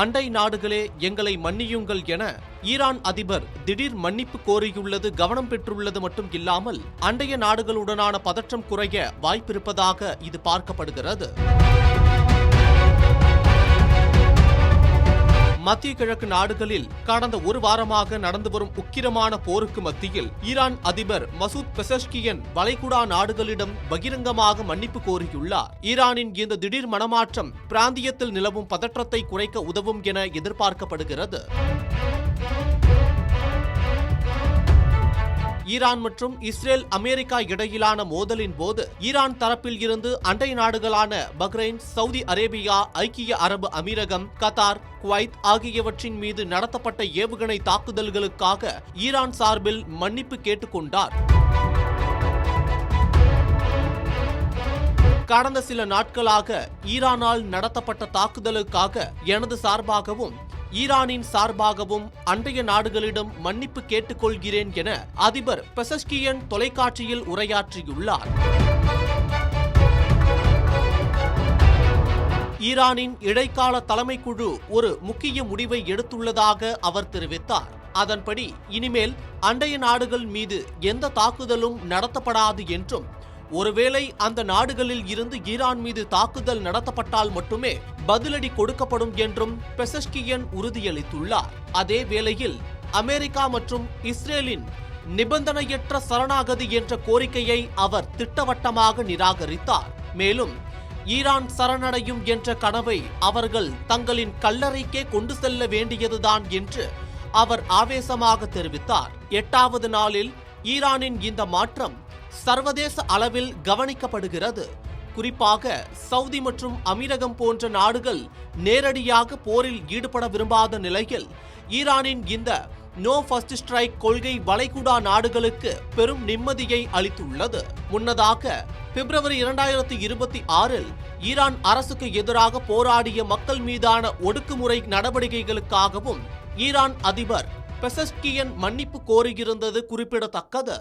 அண்டை நாடுகளே எங்களை மன்னியுங்கள் என ஈரான் அதிபர் திடீர் மன்னிப்பு கோரியுள்ளது கவனம் பெற்றுள்ளது மட்டும் இல்லாமல் அண்டைய நாடுகளுடனான பதற்றம் குறைய வாய்ப்பிருப்பதாக இது பார்க்கப்படுகிறது. மத்திய கிழக்கு நாடுகளில் கடந்த ஒரு வாரமாக நடந்து வரும் உக்கிரமான போருக்கு மத்தியில் ஈரான் அதிபர் மசூத் பெசஷ்கியன் வளைகுடா நாடுகளிடம் பகிரங்கமாக மன்னிப்பு கோரியுள்ளார். ஈரானின் இந்த திடீர் மனமாற்றம் பிராந்தியத்தில் நிலவும் பதற்றத்தை குறைக்க உதவும் என எதிர்பார்க்கப்படுகிறது. ஈரான் மற்றும் இஸ்ரேல் அமெரிக்கா இடையிலான மோதலின் போது ஈரான் தரப்பில் இருந்து அண்டை நாடுகளான பஹ்ரைன், சவுதி அரேபியா, ஐக்கிய அரபு அமீரகம், கத்தார், குவைத் ஆகியவற்றின் மீது நடத்தப்பட்ட ஏவுகணை தாக்குதல்களுக்காக ஈரான் சார்பில் மன்னிப்பு கேட்டுக்கொண்டார். கடந்த சில நாட்களாக ஈரானால் நடத்தப்பட்ட தாக்குதலுக்காக எனது சார்பாகவும் ஈரானின் சார்பாகவும் அண்டைய நாடுகளிடம் மன்னிப்பு கேட்டுக்கொள்கிறேன் என அதிபர் பெசஷ்கியன் தொலைக்காட்சியில் உரையாற்றியுள்ளார். ஈரானின் இடைக்கால தலைமைக்குழு ஒரு முக்கிய முடிவை எடுத்துள்ளதாக அவர் தெரிவித்தார். அதன்படி இனிமேல் அண்டைய நாடுகள் மீது எந்த தாக்குதலும் நடத்தப்படாது என்றும், ஒருவேளை அந்த நாடுகளில் இருந்து ஈரான் மீது தாக்குதல் நடத்தப்பட்டால் மட்டுமே பதிலடி கொடுக்கப்படும் என்றும் பெசஷ்கியன் உறுதியளித்துள்ளார். அதே வேளையில் அமெரிக்கா மற்றும் இஸ்ரேலின் நிபந்தனையற்ற சரணாகதி என்ற கோரிக்கையை அவர் திட்டவட்டமாக நிராகரித்தார். மேலும் ஈரான் சரணடையும் என்ற கனவை அவர்கள் தங்களின் கல்லறைக்கே கொண்டு செல்ல வேண்டியதுதான் என்று அவர் ஆவேசமாக தெரிவித்தார். 8வது நாளில் ஈரானின் இந்த மாற்றம் சர்வதேச அளவில் கவனிக்கப்படுகிறது. குறிப்பாக சவுதி மற்றும் அமீரகம் போன்ற நாடுகள் நேரடியாக போரில் ஈடுபட விரும்பாத நிலையில் ஈரானின் இந்த நோ ஃபர்ஸ்ட் ஸ்ட்ரைக் கொள்கை வளைகுடா நாடுகளுக்கு பெரும் நிம்மதியை அளித்துள்ளது. முன்னதாக பிப்ரவரி 2026இல் ஈரான் அரசுக்கு எதிராக போராடிய மக்கள் மீதான ஒடுக்குமுறை நடவடிக்கைகளுக்காகவும் ஈரான் அதிபர் பெசஷ்கியன் மன்னிப்பு கோரியிருந்தது குறிப்பிடத்தக்கது.